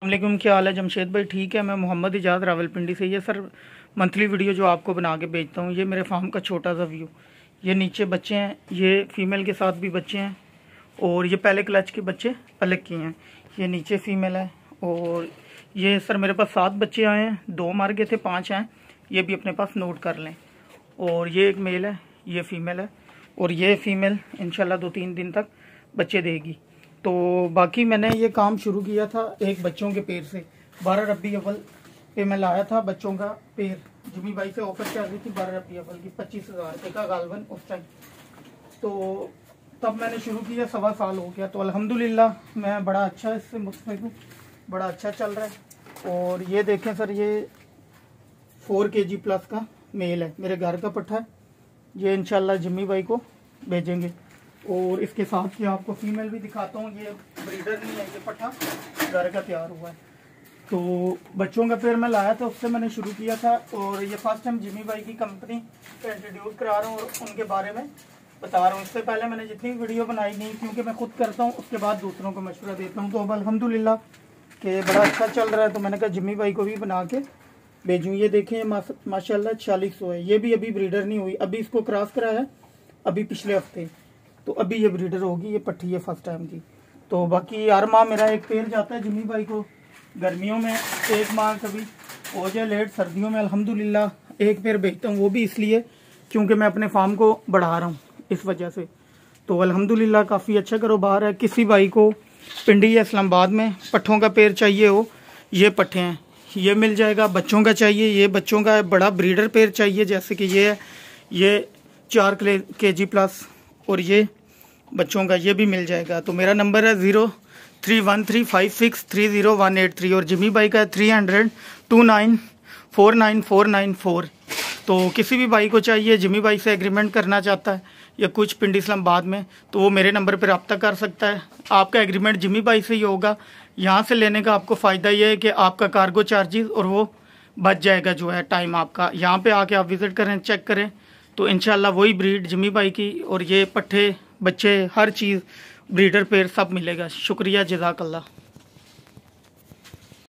वालेकुम, क्या हाल है जमशेद भाई? ठीक है। मैं मोहम्मद इजाज़ रावलपिंडी से। ये सर मंथली वीडियो जो आपको बना के भेजता हूँ, ये मेरे फार्म का छोटा सा व्यू। ये नीचे बच्चे हैं, ये फीमेल के साथ भी बच्चे हैं, और ये पहले क्लच के बच्चे अलग किए हैं। ये नीचे फीमेल है, और ये सर मेरे पास 7 बच्चे आए हैं। 2 मार गए थे, 5 हैं, ये भी अपने पास नोट कर लें। और ये एक मेल है, ये फीमेल है, और ये फीमेल इंशाल्लाह 2-3 दिन तक बच्चे देगी। तो बाकी मैंने ये काम शुरू किया था एक बच्चों के पेड़ से। 12 रबी अव्वल पे मैं लाया था बच्चों का पेड़। जिमी भाई से ऑफर चल रही थी 12 रबी अव्वल की 25,000 रुपये का गालवन उस टाइम। तो तब मैंने शुरू किया, 1.25 साल हो गया। तो अल्हम्दुलिल्लाह मैं बड़ा अच्छा इससे मुस्तफिद हूँ, बड़ा अच्छा चल रहा है। और ये देखें सर, ये 4 kg प्लस का मेल है, मेरे घर का पट्ठा है। ये इंशाल्लाह जिम्मी भाई को भेजेंगे। और इसके साथ ही आपको फीमेल भी दिखाता हूँ। ये ब्रीडर नहीं है, ये पट्ठा घर का तैयार हुआ है। तो बच्चों का पेड़ मैं लाया था, उससे मैंने शुरू किया था। और ये फर्स्ट टाइम जिम्मी भाई की कंपनी का इंट्रोड्यूस करा रहा हूँ और उनके बारे में बता रहा हूँ। इससे पहले मैंने जितनी वीडियो बनाई नहीं, क्योंकि मैं खुद करता हूँ, उसके बाद दूसरों को मशवरा देता हूँ। तो अब अल्हम्दुलिल्लाह कि बड़ा अच्छा चल रहा है, तो मैंने कहा जिम्मी भाई को भी बना के भेजूँ। ये देखें माशाल्लाह 4600 है। ये भी अभी ब्रीडर नहीं हुई, अभी इसको क्रॉस कराया है अभी पिछले हफ्ते। तो अभी ये ब्रीडर होगी, ये पट्टी है फर्स्ट टाइम की। तो बाकी हर माह मेरा एक पेड़ जाता है जिम्मी भाई को। गर्मियों में एक माह कभी हो जाए लेट, सर्दियों में अल्हम्दुलिल्लाह एक पेड़ बेचता हूँ। वो भी इसलिए क्योंकि मैं अपने फार्म को बढ़ा रहा हूँ, इस वजह से। तो अल्हम्दुलिल्लाह काफ़ी अच्छा कारोबार है। किसी भाई को पिंडी या इस्लामाबाद में पट्ठों का पेड़ चाहिए हो, ये पट्ठे हैं, ये मिल जाएगा। बच्चों का चाहिए, ये बच्चों का बड़ा ब्रीडर पेड़ चाहिए, जैसे कि ये है, ये 4 kg प्लस, और ये बच्चों का ये भी मिल जाएगा। तो मेरा नंबर है 03135630,183, और जिमी भाई का है 30029494994। तो किसी भी भाई को चाहिए, जिमी भाई से एग्रीमेंट करना चाहता है या कुछ पिंडी इस्लामाबाद में, तो वो मेरे नंबर पर रब्ता कर सकता है। आपका एग्रीमेंट जिमी भाई से ही होगा। यहाँ से लेने का आपको फ़ायदा ये है कि आपका कार्गो चार्जेस और वो बच जाएगा, जो है टाइम आपका। यहाँ पे आके आप विज़िट करें, चेक करें, तो इंशाल्लाह वही ब्रीड जिमी भाई की, और ये पट्ठे, बच्चे, हर चीज़, ब्रीडर पेड़ सब मिलेगा। शुक्रिया, जज़ाकल्लाह।